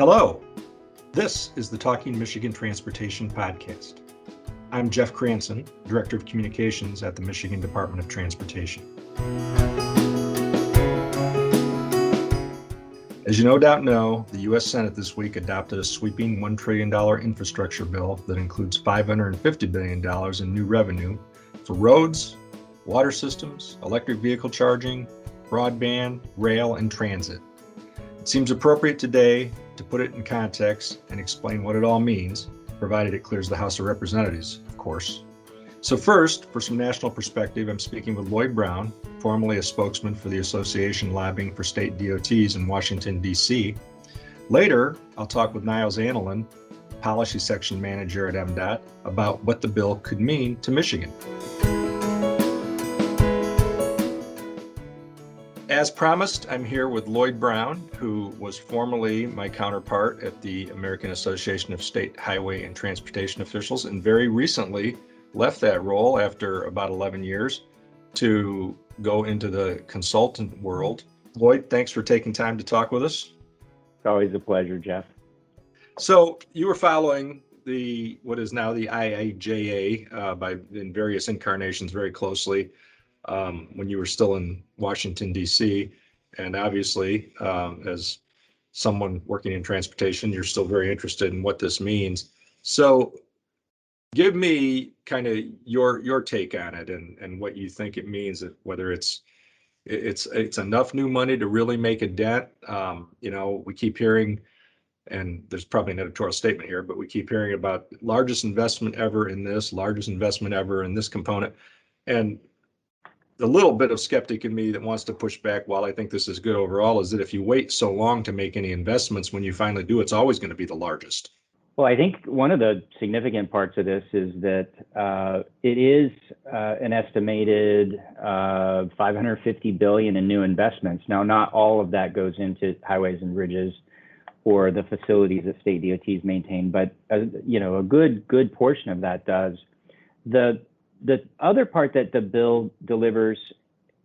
Hello, this is the Talking Michigan Transportation Podcast. I'm Jeff Cranston, Director of Communications at the Michigan Department of Transportation. As you no doubt know, the U.S. Senate this week adopted a sweeping $1 trillion infrastructure bill that includes $550 billion in new revenue for roads, water systems, electric vehicle charging, broadband, rail, and transit. It seems appropriate today to put it in context and explain what it all means, provided it clears the House of Representatives, of course. So first, for some national perspective, I'm speaking with Lloyd Brown, formerly a spokesman for the association lobbying for state DOTs in Washington, D.C. Later, I'll talk with Niles Annelin, policy section manager at MDOT, about what the bill could mean to Michigan. As promised, I'm here with Lloyd Brown, who was formerly my counterpart at the American Association of State Highway and Transportation Officials, and very recently left that role after about 11 years to go into the consultant world. Lloyd, thanks for taking time to talk with us. It's always a pleasure, Jeff. So you were following what is now the IIJA in various incarnations very closely. When you were still in Washington, D.C. And obviously, as someone working in transportation, you're still very interested in what this means. So give we kind of your take on it and what you think it means, whether it's enough new money to really make a dent. We keep hearing, and there's probably an editorial statement here, but we keep hearing about largest investment ever in this, largest investment ever in this component. And the little bit of skeptic in me that wants to push back, while I think this is good overall, is that if you wait so long to make any investments, when you finally do, it's always going to be the largest. Well, I think one of the significant parts of this is that it is an estimated $550 billion in new investments. Now, not all of that goes into highways and bridges or the facilities that state DOTs maintain, but a good portion of that does. The other part that the bill delivers,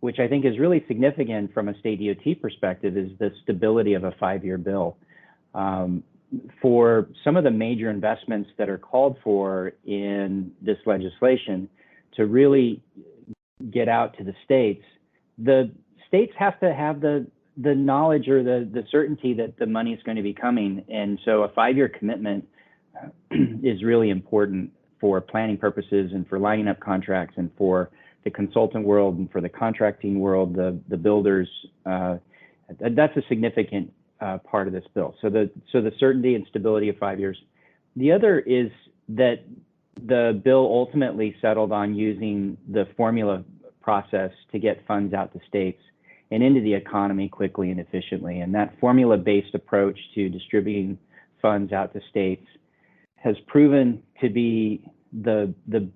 which I think is really significant from a state DOT perspective, is the stability of a 5-year bill. For some of the major investments that are called for in this legislation to really get out to the states have to have the knowledge or the certainty that the money is going to be coming. And so a 5-year commitment is really important for planning purposes and for lining up contracts and for the consultant world and for the contracting world, the builders. That's a significant part of this bill. So the certainty and stability of 5 years. The other is that the bill ultimately settled on using the formula process to get funds out to states and into the economy quickly and efficiently. And that formula-based approach to distributing funds out to states has proven to be the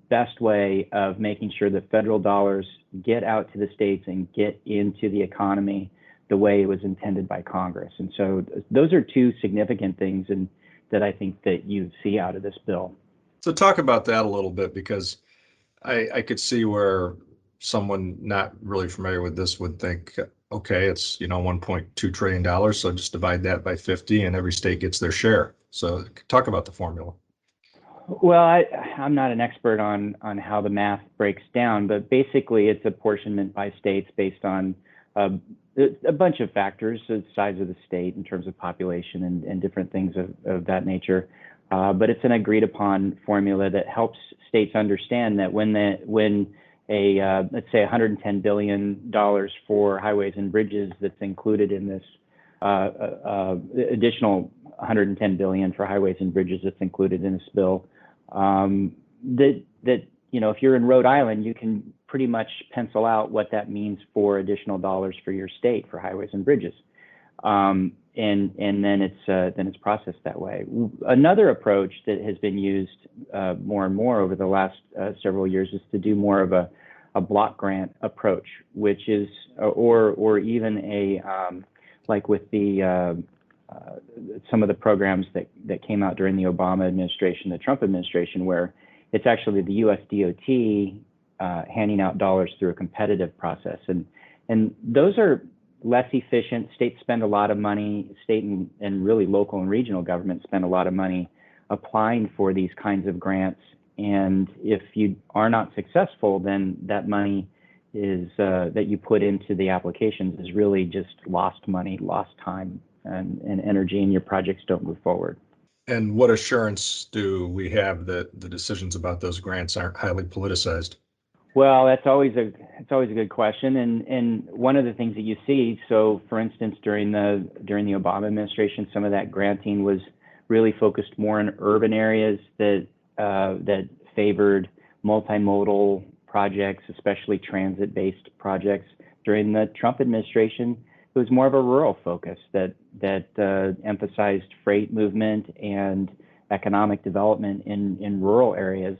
best way of making sure that federal dollars get out to the states and get into the economy the way it was intended by Congress. And so those are two significant things that I think that you see out of this bill. So talk about that a little bit, because I could see where someone not really familiar with this would think, okay, it's $1.2 trillion, so just divide that by 50 and every state gets their share. So talk about the formula. Well, I'm not an expert on how the math breaks down, but basically it's apportionment by states based on a bunch of factors, the size of the state in terms of population and different things of that nature. But it's an agreed upon formula that helps states understand that when let's say $110 billion for highways and bridges that's included in this additional $110 billion for highways and bridges that's included in this bill, if you're in Rhode Island, you can pretty much pencil out what that means for additional dollars for your state for highways and bridges, and then it's processed that way. Another approach that has been used more and more over the last several years is to do more of a block grant approach, which is or even a like with the some of the programs that came out during the Obama administration, the Trump administration, where it's actually the U.S. DOT handing out dollars through a competitive process. And those are less efficient. States spend a lot of money, state and really local and regional governments spend a lot of money applying for these kinds of grants. And if you are not successful, then that money is that you put into the applications is really just lost money, lost time and energy, and your projects don't move forward. And what assurance do we have that the decisions about those grants aren't highly politicized? Well, it's always a good question, and one of the things that you see. So, for instance, during the Obama administration, some of that granting was really focused more in urban areas that favored multimodal projects, especially transit-based projects. During the Trump administration, it was more of a rural focus that emphasized freight movement and economic development in rural areas.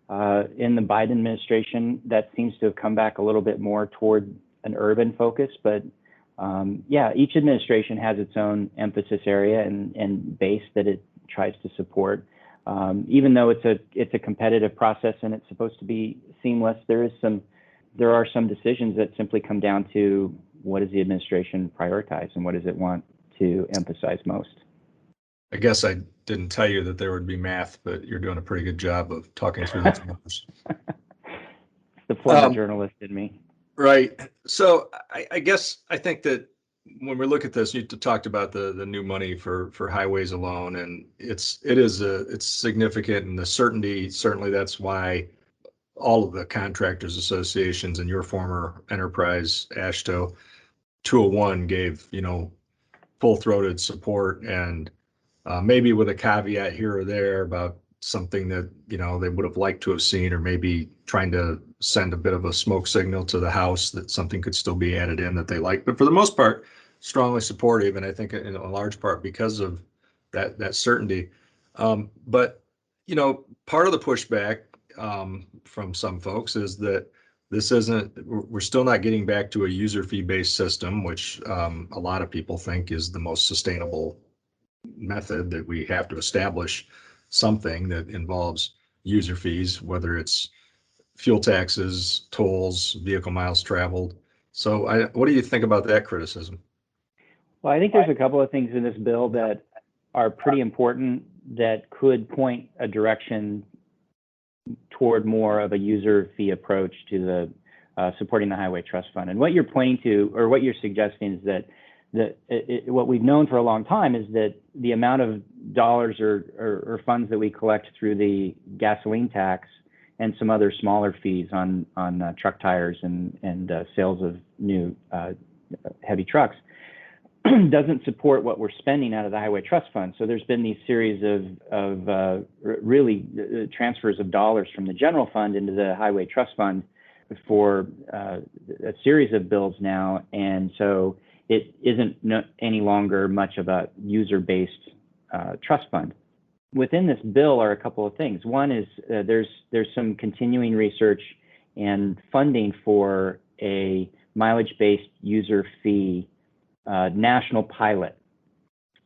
In the Biden administration, that seems to have come back a little bit more toward an urban focus. But yeah, each administration has its own emphasis area and base that it tries to support. Even though it's a competitive process and it's supposed to be seamless, there are some decisions that simply come down to what does the administration prioritize and what does it want to emphasize most. I guess I didn't tell you that there would be math, but you're doing a pretty good job of talking through those numbers. The former journalist in me. Right. So I guess I think that when we look at this, you talked about the new money for highways alone, and it's significant, and the certainly that's why all of the contractors associations and your former enterprise, AASHTO, 201 gave, full-throated support, and maybe with a caveat here or there about something that, they would have liked to have seen, or maybe trying to send a bit of a smoke signal to the House that something could still be added in that they like. But for the most part, strongly supportive, and I think in a large part because of that certainty. But, part of the pushback from some folks is that we're still not getting back to a user fee-based system, which a lot of people think is the most sustainable method, that we have to establish something that involves user fees, whether it's fuel taxes, tolls, vehicle miles traveled. So what do you think about that criticism? Well, I think there's a couple of things in this bill that are pretty important that could point a direction toward more of a user fee approach to the supporting the Highway Trust Fund. And what you're pointing to, or what you're suggesting, is that what we've known for a long time is that the amount of dollars or funds that we collect through the gasoline tax and some other smaller fees on truck tires and sales of new heavy trucks doesn't support what we're spending out of the Highway Trust Fund. So there's been these series of really transfers of dollars from the general fund into the Highway Trust Fund for a series of bills now. And so it isn't any longer much of a user-based trust fund. Within this bill are a couple of things. One is there's some continuing research and funding for a mileage-based user fee national pilot.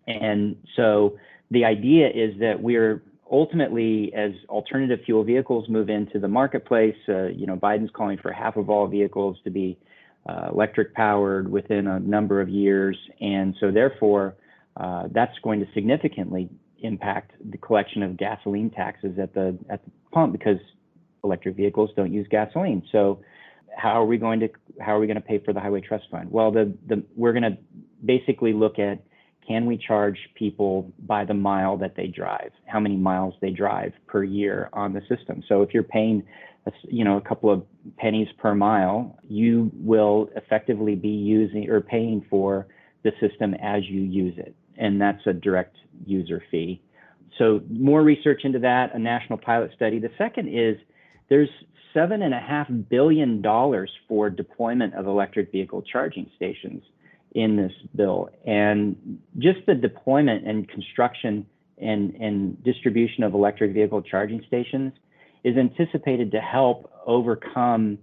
And so the idea is that we're ultimately, as alternative fuel vehicles move into the marketplace, Biden's calling for half of all vehicles to be electric powered within a number of years. And so therefore, that's going to significantly impact the collection of gasoline taxes at the pump, because electric vehicles don't use gasoline. So how are we going to pay for the Highway Trust Fund? Well, we're going to basically look at, can we charge people by the mile that they drive, how many miles they drive per year on the system? So if you're paying a couple of pennies per mile, you will effectively be using or paying for the system as you use it, and that's a direct user fee. So more research into that, a national pilot study. The second is there's $7.5 billion for deployment of electric vehicle charging stations in this bill. And just the deployment and construction and distribution of electric vehicle charging stations is anticipated to help overcome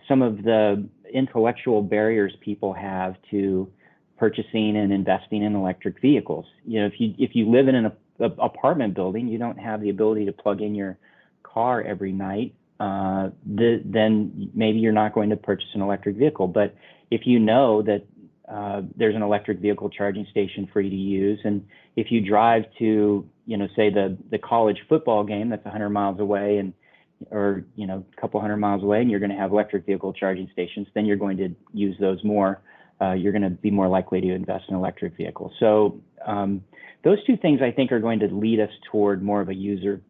some of the intellectual barriers people have to purchasing and investing in electric vehicles. If you live in an apartment building, you don't have the ability to plug in your car every night. Then maybe you're not going to purchase an electric vehicle. But if you know that there's an electric vehicle charging station for you to use. And if you drive to, say the college football game that's 100 miles away or a couple hundred miles away, and you're going to have electric vehicle charging stations, then you're going to use those more. You're going to be more likely to invest in electric vehicles. So those two things, I think, are going to lead us toward more of a user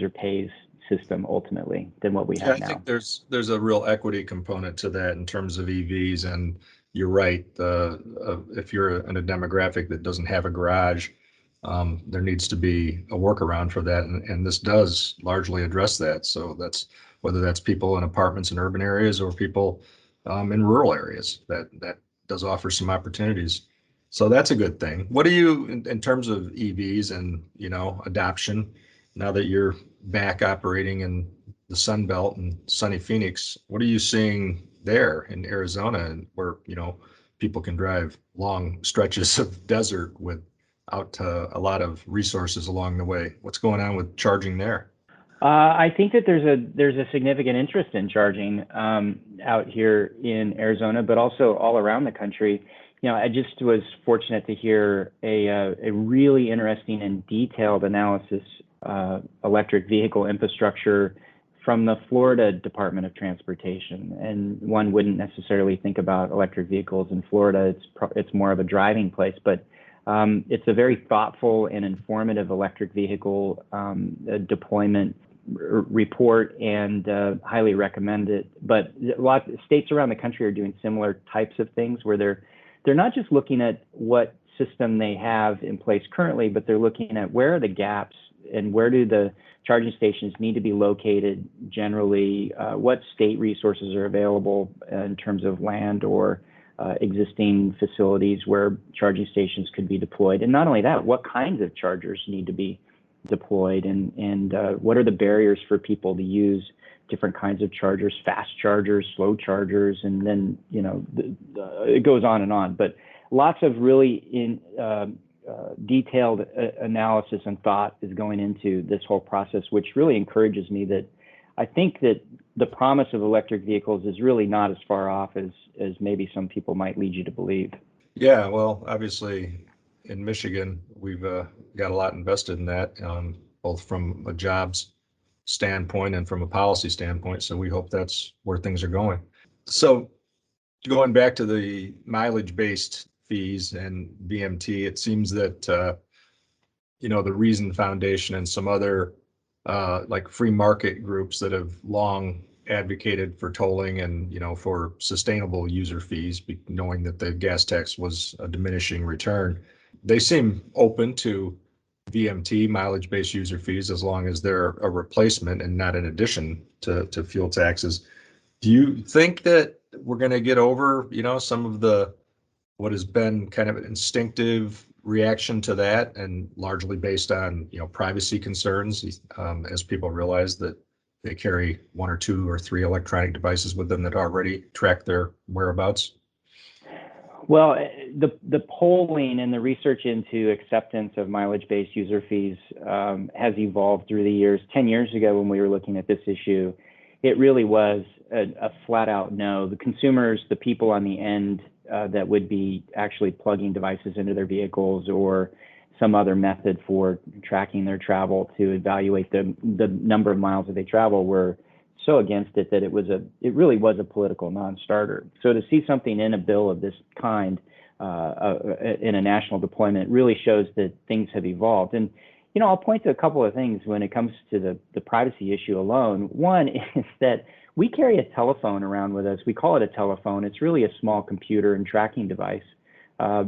pays system ultimately than what we have now. I think there's a real equity component to that in terms of EVs, and you're right. If you're in a demographic that doesn't have a garage, there needs to be a workaround for that, and this does largely address that. So that's whether that's people in apartments in urban areas or people in rural areas, that does offer some opportunities. So that's a good thing. What do you, in terms of EVs and adoption, now that you're back operating in the Sun Belt and sunny Phoenix, what are you seeing there in Arizona, and where people can drive long stretches of desert without a lot of resources along the way? What's going on with charging there? I think that there's a significant interest in charging out here in Arizona, but also all around the country. I just was fortunate to hear a really interesting and detailed analysis electric vehicle infrastructure from the Florida Department of Transportation. And one wouldn't necessarily think about electric vehicles in Florida. It's more of a driving place, but it's a very thoughtful and informative electric vehicle deployment report, and highly recommend it. But a lot of states around the country are doing similar types of things, where they're not just looking at what system they have in place currently, but they're looking at where are the gaps and where do the charging stations need to be located generally, what state resources are available in terms of land or existing facilities where charging stations could be deployed. And not only that, what kinds of chargers need to be deployed, and what are the barriers for people to use different kinds of chargers, fast chargers, slow chargers, and then it goes on and on. But lots of really detailed analysis and thought is going into this whole process, which really encourages me that I think that the promise of electric vehicles is really not as far off as maybe some people might lead you to believe. Yeah, well, obviously in Michigan, we've got a lot invested in that, both from a jobs standpoint and from a policy standpoint. So we hope that's where things are going. So going back to the mileage-based fees and VMT, it seems that the Reason Foundation and some other like free market groups that have long advocated for tolling and for sustainable user fees, knowing that the gas tax was a diminishing return, they seem open to VMT, mileage-based user fees, as long as they're a replacement and not an addition to fuel taxes. Do you think that we're going to get over some of what has been kind of an instinctive reaction to that, and largely based on privacy concerns, as people realize that they carry one or two or three electronic devices with them that already track their whereabouts? Well, the polling and the research into acceptance of mileage-based user fees has evolved through the years. 10 years ago, when we were looking at this issue, it really was a flat-out no. The consumers, the people on the end that would be actually plugging devices into their vehicles or some other method for tracking their travel to evaluate the number of miles that they travel, were so against it that it really was a political non-starter. So to see something in a bill of this kind in a national deployment really shows that things have evolved. And I'll point to a couple of things when it comes to the privacy issue alone. One is that we carry a telephone around with us. We call it a telephone. It's really a small computer and tracking device.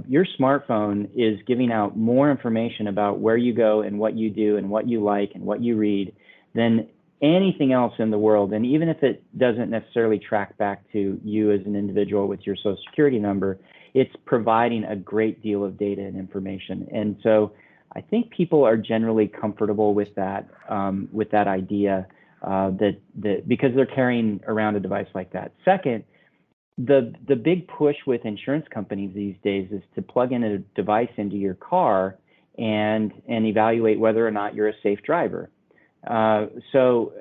Your smartphone is giving out more information about where you go and what you do and what you like and what you read than anything else in the world. And even if it doesn't necessarily track back to you as an individual with your social security number, it's providing a great deal of data and information. And so I think people are generally comfortable with that idea that because they're carrying around a device like that. Second, the big push with insurance companies these days is to plug in a device into your car and evaluate whether or not you're a safe driver. So,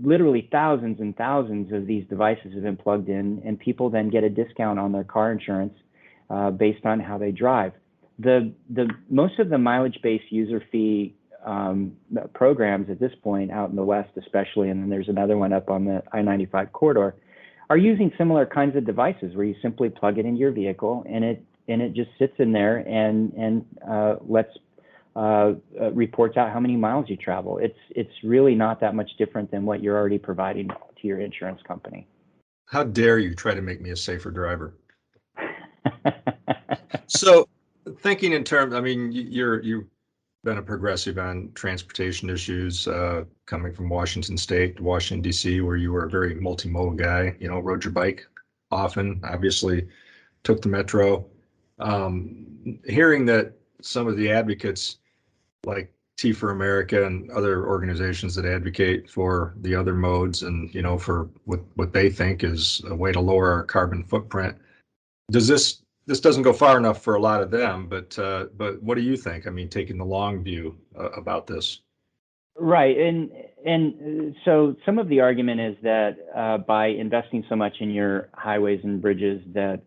literally thousands and thousands of these devices have been plugged in, and people then get a discount on their car insurance based on how they drive. The most of the mileage-based user fee programs at this point out in the West especially, and then there's another one up on the I-95 corridor, are using similar kinds of devices where you simply plug it into your vehicle and it just sits in there and reports out how many miles you travel. It's really not that much different than what you're already providing to your insurance company. How dare you try to make me a safer driver? So thinking in terms, I mean, you've been a progressive on transportation issues, coming from Washington State to Washington, D.C., where you were a very multimodal guy, rode your bike often, obviously took the metro. Hearing that some of the advocates like T for America and other organizations that advocate for the other modes and, for what they think is a way to lower our carbon footprint. This doesn't go far enough for a lot of them, but what do you think? I mean, taking the long view about this. Right, and so some of the argument is that by investing so much in your highways and bridges, that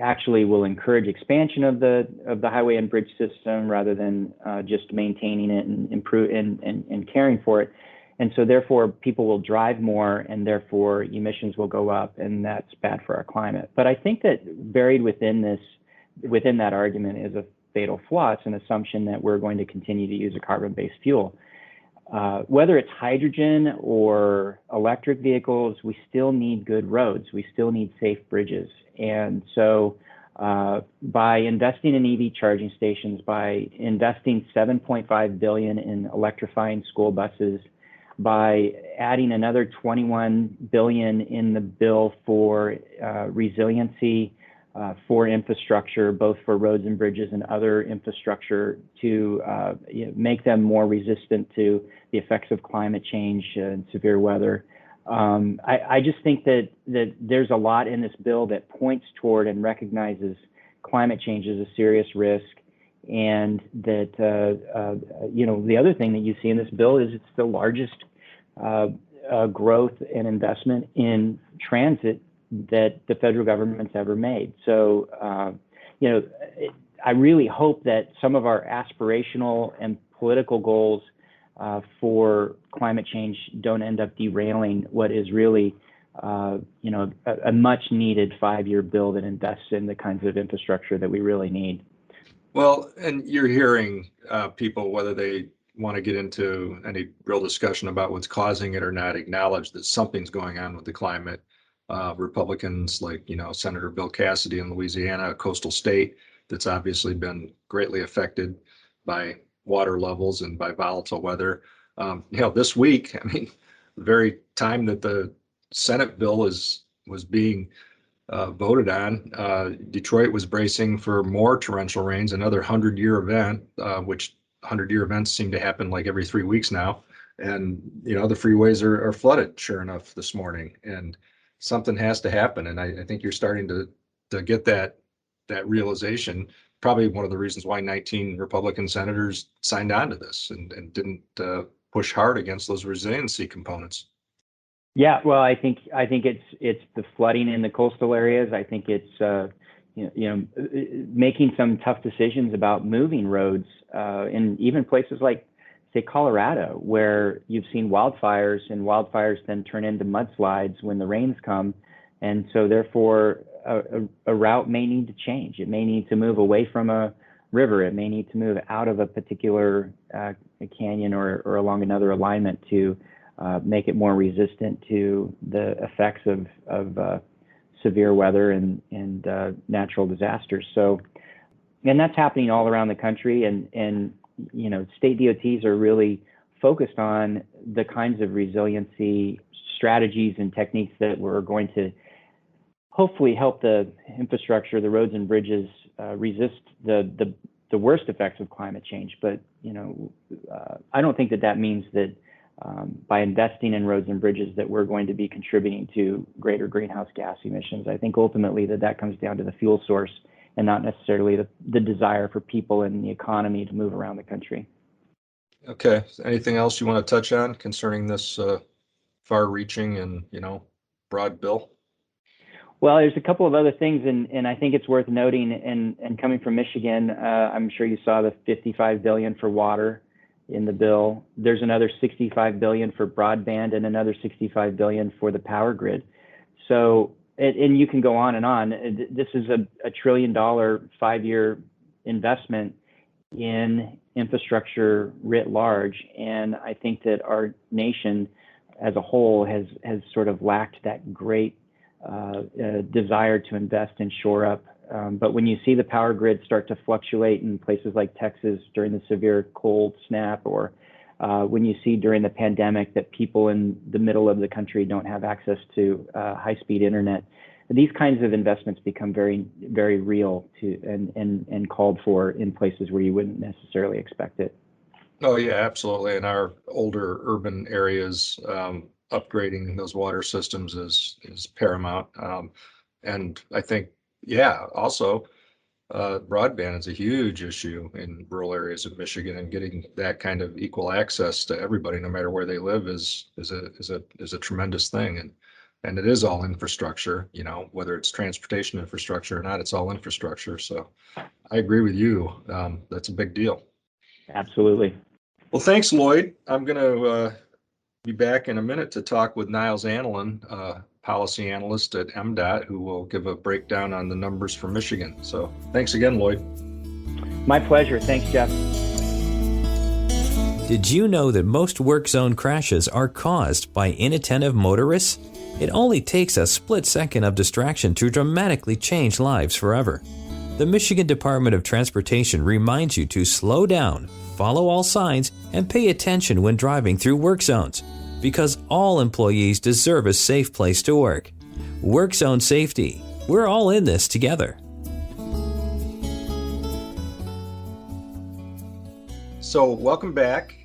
actually will encourage expansion of the highway and bridge system rather than just maintaining it and improve and caring for it. And so therefore people will drive more and therefore emissions will go up, and that's bad for our climate. But I think that buried within that argument is a fatal flaw. It's an assumption that we're going to continue to use a carbon-based fuel. Whether it's hydrogen or electric vehicles, we still need good roads. We still need safe bridges. And so by investing in EV charging stations, by investing $7.5 billion in electrifying school buses, by adding another $21 billion in the bill for resiliency for infrastructure, both for roads and bridges and other infrastructure to make them more resistant to the effects of climate change and severe weather. I just think that there's a lot in this bill that points toward and recognizes climate change as a serious risk. And that, the other thing that you see in this bill is it's the largest growth and investment in transit that the federal government's ever made. So, I really hope that some of our aspirational and political goals for climate change don't end up derailing what is really, a much needed 5-year bill that invests in the kinds of infrastructure that we really need. Well, and you're hearing people, whether they want to get into any real discussion about what's causing it or not, acknowledge that something's going on with the climate. Republicans like, Senator Bill Cassidy in Louisiana, a coastal state that's obviously been greatly affected by water levels and by volatile weather. This week, I mean, the very time that the Senate bill was being voted on, Detroit was bracing for more torrential rains, another 100-year event, which 100-year events seem to happen like every 3 weeks now. And, the freeways are flooded, sure enough, this morning. And something has to happen. And I think you're starting to get that realization. Probably one of the reasons why 19 Republican senators signed on to this and didn't push hard against those resiliency components. Yeah, well, I think it's the flooding in the coastal areas. I think it's making some tough decisions about moving roads in even places like, say, Colorado, where you've seen wildfires, and wildfires then turn into mudslides when the rains come. And so therefore a route may need to change. It may need to move away from a river. It may need to move out of a particular canyon or along another alignment to make it more resistant to the effects of severe weather and natural disasters. So, and that's happening all around the country, and state DOTs are really focused on the kinds of resiliency strategies and techniques that we're going to hopefully help the infrastructure, the roads and bridges resist the worst effects of climate change. But I don't think that means that by investing in roads and bridges that we're going to be contributing to greater greenhouse gas emissions. I think ultimately that comes down to the fuel source and not necessarily the desire for people and the economy to move around the country. Okay. Anything else you want to touch on concerning this far-reaching and broad bill? Well, there's a couple of other things, and I think it's worth noting. And coming from Michigan, I'm sure you saw the $55 billion for water in the bill. There's another $65 billion for broadband and another $65 billion for the power grid. So, and you can go on and on. This is a $1 trillion 5-year investment in infrastructure writ large, and I think that our nation as a whole has sort of lacked that great desire to invest and shore up. But when you see the power grid start to fluctuate in places like Texas during the severe cold snap, or when you see during the pandemic that people in the middle of the country don't have access to high-speed internet, these kinds of investments become very, very real and called for in places where you wouldn't necessarily expect it. Oh, yeah, absolutely. In our older urban areas, upgrading those water systems is paramount. And I think, yeah, also broadband is a huge issue in rural areas of Michigan, and getting that kind of equal access to everybody, no matter where they live, is a tremendous thing. And it is all infrastructure, whether it's transportation infrastructure or not, it's all infrastructure. So I agree with you. That's a big deal. Absolutely. Well, thanks, Lloyd. I'm going to be back in a minute to talk with Niles Annelin, policy analyst at MDOT, who will give a breakdown on the numbers for Michigan. So thanks again, Lloyd. My pleasure. Thanks, Jeff. Did you know that most work zone crashes are caused by inattentive motorists? It only takes a split second of distraction to dramatically change lives forever. The Michigan Department of Transportation reminds you to slow down, follow all signs, and pay attention when driving through work zones, because all employees deserve a safe place to work. Work zone safety. We're all in this together. So welcome back.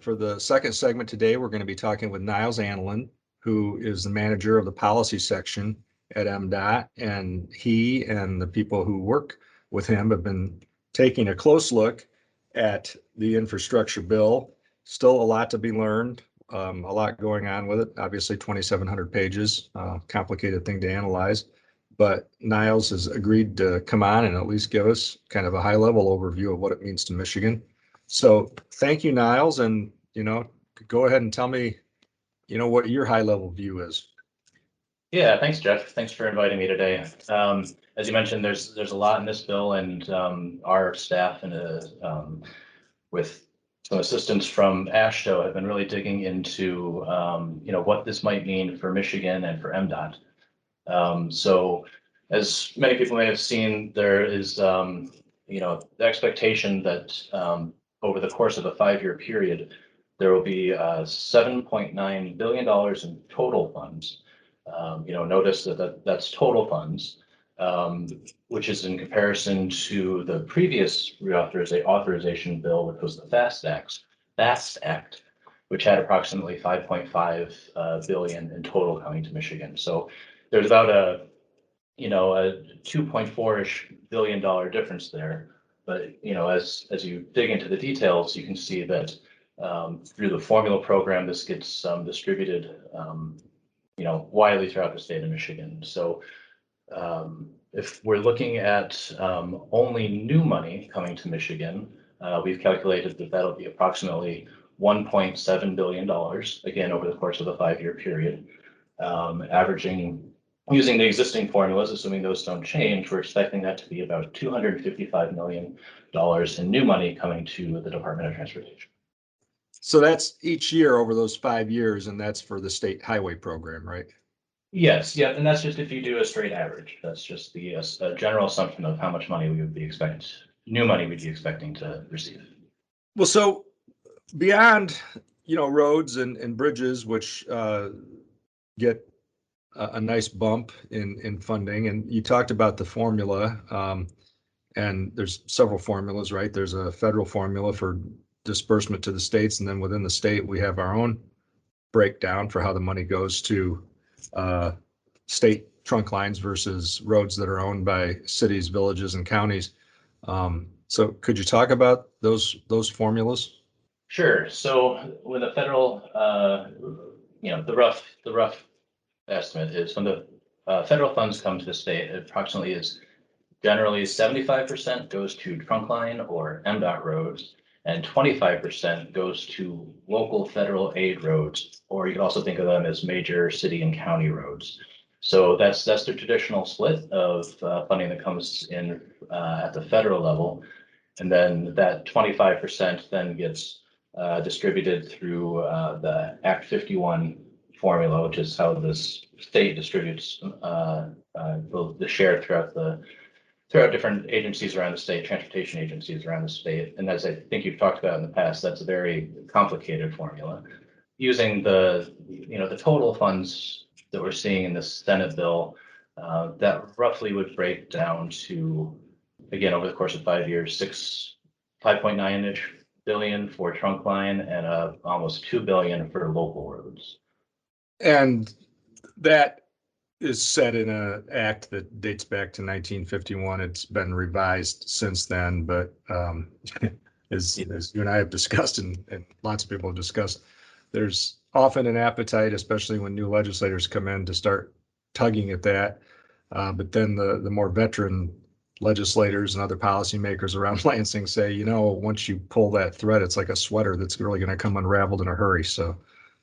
For the second segment today, we're going to be talking with Niles Annelin, who is the manager of the policy section at MDOT, and he and the people who work with him have been taking a close look at the infrastructure bill. Still a lot to be learned, a lot going on with it. Obviously, 2,700 pages, complicated thing to analyze. But Niles has agreed to come on and at least give us kind of a high-level overview of what it means to Michigan. So thank you, Niles, and go ahead and tell me, what your high-level view is. Yeah, thanks, Jeff. Thanks for inviting me today. As you mentioned, there's a lot in this bill, and our staff and with some assistance from AASHTO have been really digging into what this might mean for Michigan and for MDOT. So, as many people may have seen, there is the expectation that over the course of a 5-year period, there will be $7.9 billion in total funds. Notice that's total funds, which is in comparison to the previous authorization bill, which was the FAST Act, which had approximately $5.5 billion in total coming to Michigan. So there's about a 2.4-ish billion dollar difference there. But as you dig into the details, you can see that through the formula program, this gets distributed widely throughout the state of Michigan. So if we're looking at only new money coming to Michigan, we've calculated that that'll be approximately $1.7 billion, again, over the course of a 5-year period, averaging, using the existing formulas, assuming those don't change, we're expecting that to be about $255 million in new money coming to the Department of Transportation. So that's each year over those 5 years, and that's for the state highway program, right? Yes, yeah, and that's just if you do a straight average. That's just the general assumption of how much money we would be new money we'd be expecting to receive. Well, so beyond, roads and bridges, which get a nice bump in funding, and you talked about the formula, and there's several formulas, right? There's a federal formula for disbursement to the states, and then within the state, we have our own breakdown for how the money goes to state trunk lines versus roads that are owned by cities, villages, and counties. So could you talk about those formulas? Sure. So with the federal, the rough estimate is from the federal funds come to the state, it approximately is generally 75% goes to trunkline or MDOT roads, and 25% goes to local federal aid roads, or you can also think of them as major city and county roads. So that's the traditional split of funding that comes in at the federal level. And then that 25% then gets distributed through the Act 51 formula, which is how this state distributes the share throughout different agencies around the state, transportation agencies around the state. And as I think you've talked about in the past, that's a very complicated formula. Using the total funds that we're seeing in this Senate bill, that roughly would break down to, again, over the course of 5 years, 5.9-ish billion for trunk line and almost 2 billion for local roads. And that is set in an act that dates back to 1951. It's been revised since then, but as you and I have discussed, and lots of people have discussed, there's often an appetite, especially when new legislators come in, to start tugging at that. But then the more veteran legislators and other policymakers around Lansing say, once you pull that thread, it's like a sweater that's really going to come unraveled in a hurry. So,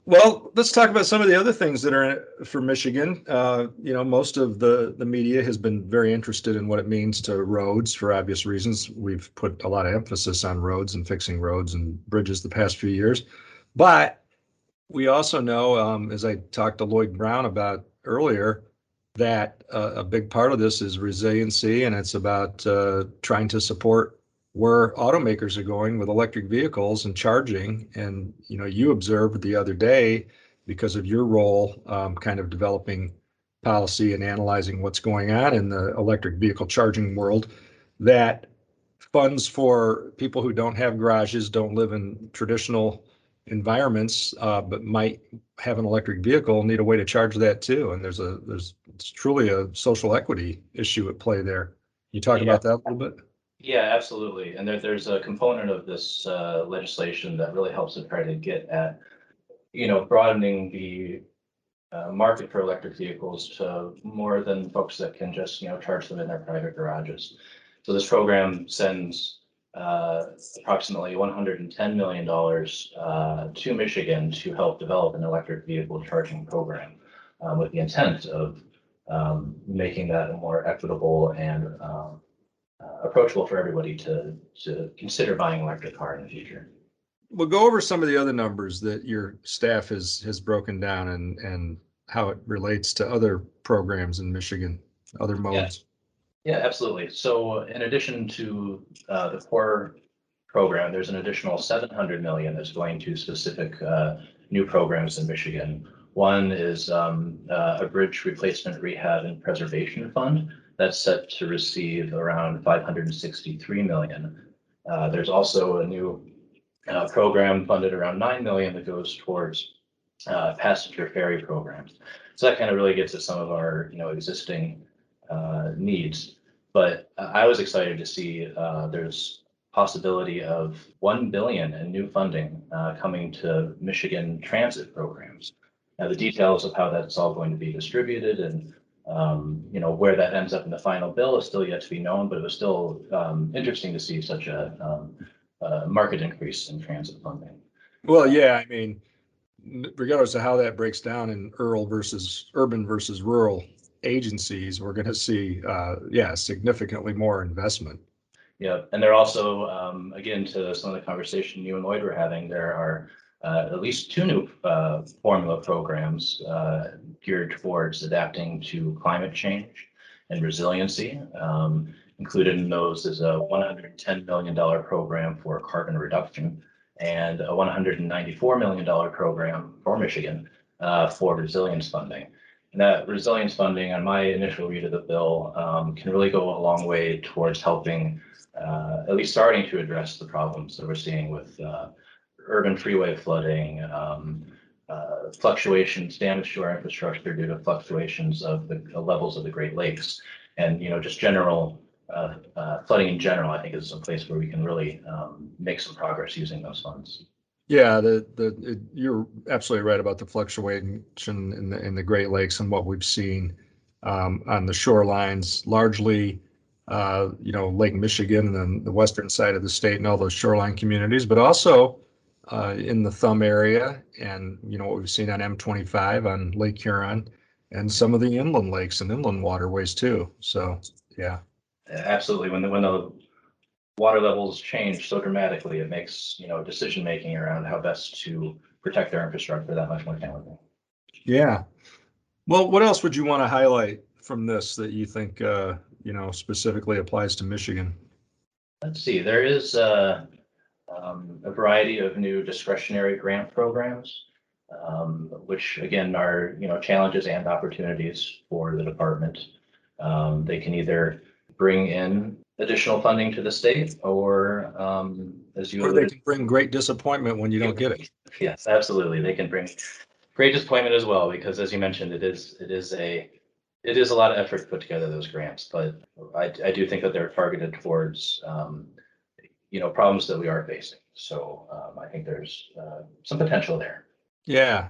well, let's talk about some of the other things that are for Michigan. Most of the media has been very interested in what it means to roads for obvious reasons. We've put a lot of emphasis on roads and fixing roads and bridges the past few years. But we also know, as I talked to Lloyd Brown about earlier, that a big part of this is resiliency, and it's about trying to support where automakers are going with electric vehicles and charging. And you observed the other day, because of your role kind of developing policy and analyzing what's going on in the electric vehicle charging world, that funds for people who don't have garages, don't live in traditional environments, but might have an electric vehicle, need a way to charge that too. And it's truly a social equity issue at play there. You talk about that a little bit? Yeah, absolutely. And there's a component of this legislation that really helps to try to get at, broadening the market for electric vehicles to more than folks that can just, charge them in their private garages. So this program sends approximately $110 million to Michigan to help develop an electric vehicle charging program with the intent of making that more equitable and approachable for everybody to consider buying an electric car in the future. We'll go over some of the other numbers that your staff has broken down and how it relates to other programs in Michigan, other modes. Yeah, absolutely. So in addition to the core program, there's an additional $700 million that's going to specific new programs in Michigan. One is a bridge replacement, rehab, and preservation fund that's set to receive around $563 million. There's also a new program funded around $9 million that goes towards passenger ferry programs. So that kind of really gets at some of our existing needs. But I was excited to see there's possibility of $1 billion in new funding coming to Michigan transit programs. Now, the details of how that's all going to be distributed and where that ends up in the final bill is still yet to be known, but it was still interesting to see such a market increase in transit funding. Well, yeah, I mean, regardless of how that breaks down in urban versus rural agencies, we're going to see, significantly more investment. Yeah, and there also, again, to some of the conversation you and Lloyd were having, there are at least two new formula programs geared towards adapting to climate change and resiliency. Included in those is a $110 million program for carbon reduction and a $194 million program for Michigan for resilience funding. And that resilience funding, on my initial read of the bill, can really go a long way towards helping, at least starting to address the problems that we're seeing with urban freeway flooding, fluctuations, damage to our infrastructure due to fluctuations of the levels of the Great Lakes, and just general flooding in general. I think is a place where we can really make some progress using those funds. Yeah, you're absolutely right about the fluctuation in the Great Lakes and what we've seen on the shorelines, largely, Lake Michigan and then the western side of the state and all those shoreline communities, but also in the Thumb area and, what we've seen on M25 on Lake Huron and some of the inland lakes and inland waterways too. So, yeah. Absolutely. When the water levels change so dramatically, it makes, decision making around how best to protect their infrastructure that much more challenging. Yeah. Well, what else would you want to highlight from this that you think, specifically applies to Michigan? Let's see, there is a variety of new discretionary grant programs, which again are, challenges and opportunities for the department. They can either bring in additional funding to the state or, as you Or they alluded, can bring great disappointment when you don't get it. yes, absolutely. They can bring great disappointment as well, because as you mentioned, it is a lot of effort to put together those grants, but I do think that they're targeted towards, problems that we are facing. So I think there's some potential there. Yeah.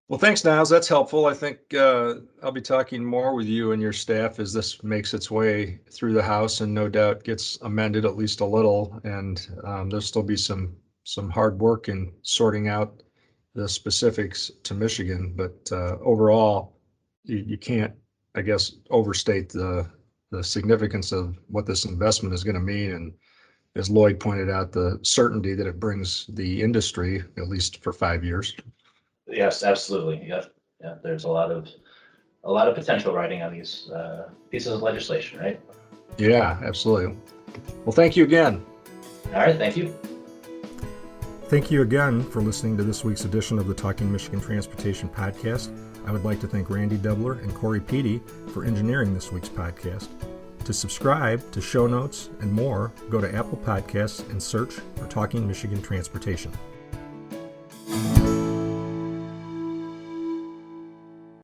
Well, thanks, Niles. That's helpful. I think I'll be talking more with you and your staff as this makes its way through the House and no doubt gets amended at least a little. And there'll still be some hard work in sorting out the specifics to Michigan. But overall, you can't, I guess, overstate the significance of what this investment is going to mean. And as Lloyd pointed out, the certainty that it brings the industry, at least for 5 years. Yes, absolutely. Yeah. There's a lot of potential writing on these pieces of legislation, right? Yeah, absolutely. Well, thank you again. All right, thank you. Thank you again for listening to this week's edition of the Talking Michigan Transportation Podcast. I would like to thank Randy Dubler and Corey Peaty for engineering this week's podcast. To subscribe to show notes and more, go to Apple Podcasts and search for Talking Michigan Transportation.